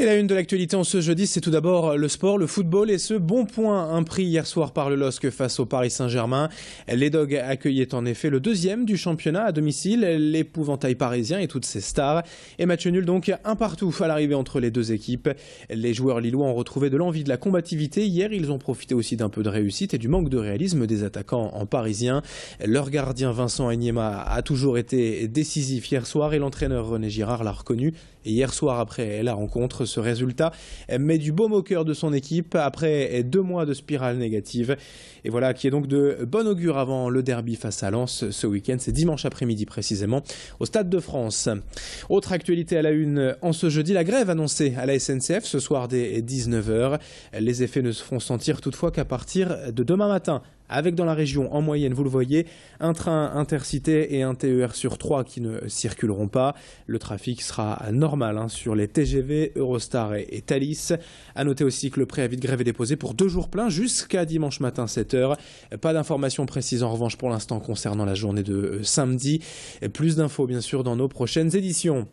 Et la une de l'actualité en ce jeudi, c'est tout d'abord le sport, le football et ce bon point impris hier soir par le LOSC face au Paris Saint-Germain. Les Dogs accueillaient en effet le deuxième du championnat à domicile, l'épouvantail parisien et toutes ses stars. Et match nul donc un partout à l'arrivée entre les deux équipes. Les joueurs lillois ont retrouvé de l'envie, de la combativité. Hier, ils ont profité aussi d'un peu de réussite et du manque de réalisme des attaquants en parisien. Leur gardien Vincent Agnema a toujours été décisif hier soir et l'entraîneur René Girard l'a reconnu. Et hier soir, après la rencontre, ce résultat met du baume au cœur de son équipe après 2 mois de spirale négative. Et voilà, qui est donc de bon augure avant le derby face à Lens ce week-end. C'est dimanche après-midi précisément au Stade de France. Autre actualité à la une en ce jeudi, la grève annoncée à la SNCF ce soir dès 19h. Les effets ne se feront sentir toutefois qu'à partir de demain matin. Avec dans la région, en moyenne, vous le voyez, un train intercité et un TER sur 3 qui ne circuleront pas. Le trafic sera normal sur les TGV, Eurostar et Thalys. A noter aussi que le préavis de grève est déposé pour 2 jours pleins jusqu'à dimanche matin 7h. Pas d'informations précises en revanche pour l'instant concernant la journée de samedi. Plus d'infos bien sûr dans nos prochaines éditions.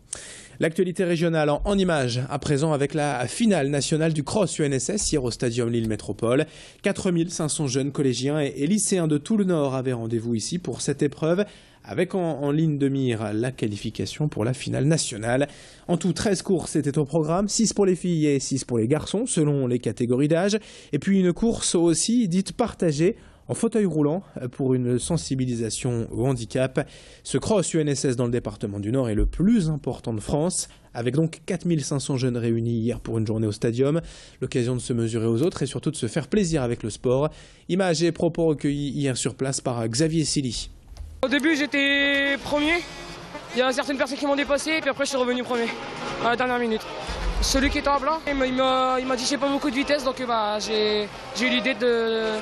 L'actualité régionale en images, à présent avec la finale nationale du cross UNSS hier au Stadium Lille Métropole. 4500 jeunes collégiens et lycéens de tout le Nord avaient rendez-vous ici pour cette épreuve, avec en ligne de mire la qualification pour la finale nationale. En tout, 13 courses étaient au programme, 6 pour les filles et 6 pour les garçons, selon les catégories d'âge. Et puis une course aussi dite partagée, en fauteuil roulant pour une sensibilisation au handicap. Ce cross UNSS dans le département du Nord est le plus important de France, avec donc 4500 jeunes réunis hier pour une journée au stadium. L'occasion de se mesurer aux autres et surtout de se faire plaisir avec le sport. Images et propos recueillis hier sur place par Xavier Silly. Au début j'étais premier, il y a certaines personnes qui m'ont dépassé et puis après je suis revenu premier à la dernière minute. Celui qui était en blanc, il m'a dit j'ai pas beaucoup de vitesse donc j'ai eu l'idée de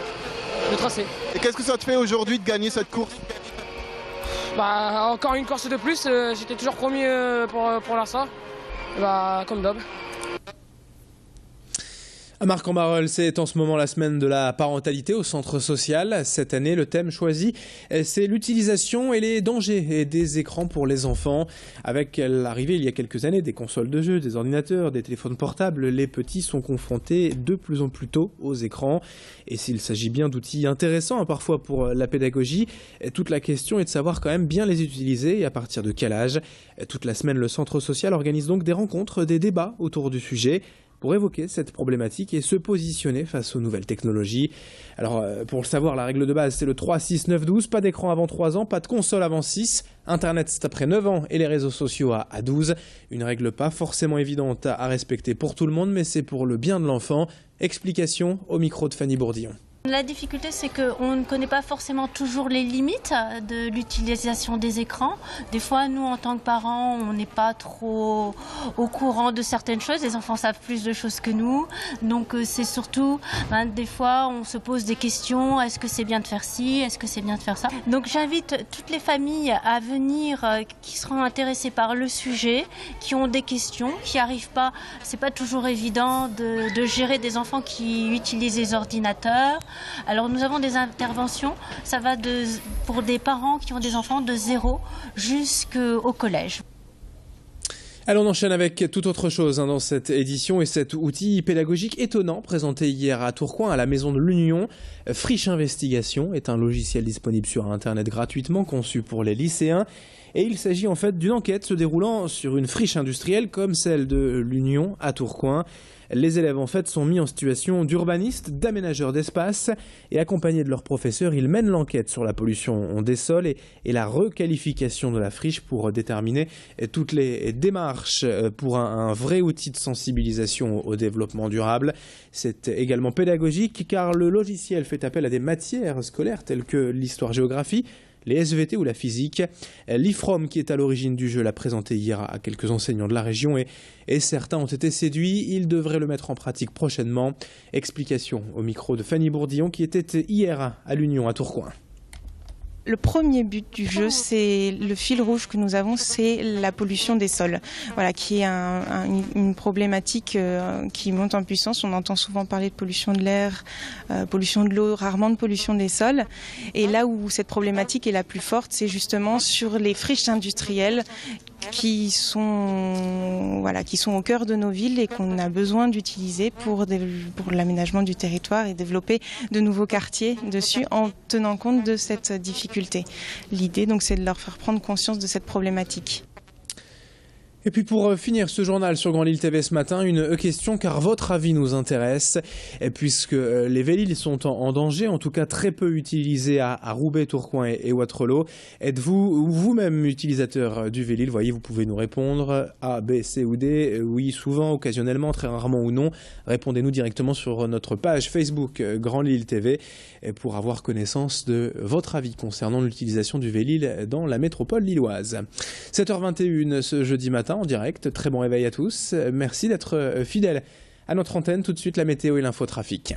tracer. Et qu'est-ce que ça te fait aujourd'hui de gagner cette course? Encore une course de plus, j'étais toujours premier pour l'instant, comme d'hab. À Marc-en-Barœul, c'est en ce moment la semaine de la parentalité au centre social. Cette année, le thème choisi, c'est l'utilisation et les dangers des écrans pour les enfants. Avec l'arrivée il y a quelques années des consoles de jeux, des ordinateurs, des téléphones portables, les petits sont confrontés de plus en plus tôt aux écrans. Et s'il s'agit bien d'outils intéressants parfois pour la pédagogie, toute la question est de savoir quand même bien les utiliser et à partir de quel âge. Toute la semaine, le centre social organise donc des rencontres, des débats autour du sujet, pour évoquer cette problématique et se positionner face aux nouvelles technologies. Alors, pour le savoir, la règle de base, c'est le 3, 6, 9, 12. Pas d'écran avant 3 ans, pas de console avant 6. Internet, c'est après 9 ans et les réseaux sociaux à 12. Une règle pas forcément évidente à respecter pour tout le monde, mais c'est pour le bien de l'enfant. Explication au micro de Fanny Bourdillon. La difficulté, c'est qu'on ne connaît pas forcément toujours les limites de l'utilisation des écrans. Des fois, nous, en tant que parents, on n'est pas trop au courant de certaines choses. Les enfants savent plus de choses que nous. Donc, c'est surtout, des fois, on se pose des questions. Est-ce que c'est bien de faire ci? Est-ce que c'est bien de faire ça? Donc, j'invite toutes les familles à venir qui seront intéressées par le sujet, qui ont des questions, qui n'arrivent pas. C'est pas toujours évident de gérer des enfants qui utilisent les ordinateurs. Alors nous avons des interventions, ça va pour des parents qui ont des enfants de 0 jusqu'au collège. Alors on enchaîne avec toute autre chose dans cette édition et cet outil pédagogique étonnant présenté hier à Tourcoing à la Maison de l'Union. Friche Investigation est un logiciel disponible sur Internet gratuitement conçu pour les lycéens. Et il s'agit en fait d'une enquête se déroulant sur une friche industrielle comme celle de l'Union à Tourcoing. Les élèves en fait sont mis en situation d'urbanistes, d'aménageurs d'espace et accompagnés de leurs professeurs, ils mènent l'enquête sur la pollution des sols et la requalification de la friche pour déterminer toutes les démarches pour un vrai outil de sensibilisation au développement durable. C'est également pédagogique car le logiciel fait appel à des matières scolaires telles que l'histoire-géographie, les SVT ou la physique. L'IFROM, qui est à l'origine du jeu, l'a présenté hier à quelques enseignants de la région et certains ont été séduits. Ils devraient le mettre en pratique prochainement. Explication au micro de Fanny Bourdillon qui était hier à l'Union à Tourcoing. Le premier but du jeu, c'est le fil rouge que nous avons, c'est la pollution des sols, voilà, qui est une problématique qui monte en puissance. On entend souvent parler de pollution de l'air, pollution de l'eau, rarement de pollution des sols. Et là où cette problématique est la plus forte, c'est justement sur les friches industrielles qui sont au cœur de nos villes et qu'on a besoin d'utiliser pour l'aménagement du territoire et développer de nouveaux quartiers dessus en tenant compte de cette difficulté. L'idée, donc, c'est de leur faire prendre conscience de cette problématique. Et puis pour finir ce journal sur Grand Lille TV ce matin, une question car votre avis nous intéresse, puisque les Vélil sont en danger, en tout cas très peu utilisés à Roubaix, Tourcoing et Wattrelos. Êtes-vous vous-même utilisateur du Vélil? Voyez, vous pouvez nous répondre A, B, C ou D, oui, souvent, occasionnellement, très rarement ou non. Répondez-nous directement sur notre page Facebook Grand Lille TV pour avoir connaissance de votre avis concernant l'utilisation du Vélil dans la métropole lilloise. 7h21 ce jeudi matin en direct. Très bon réveil à tous. Merci d'être fidèles à notre antenne. Tout de suite, la météo et l'infotrafic.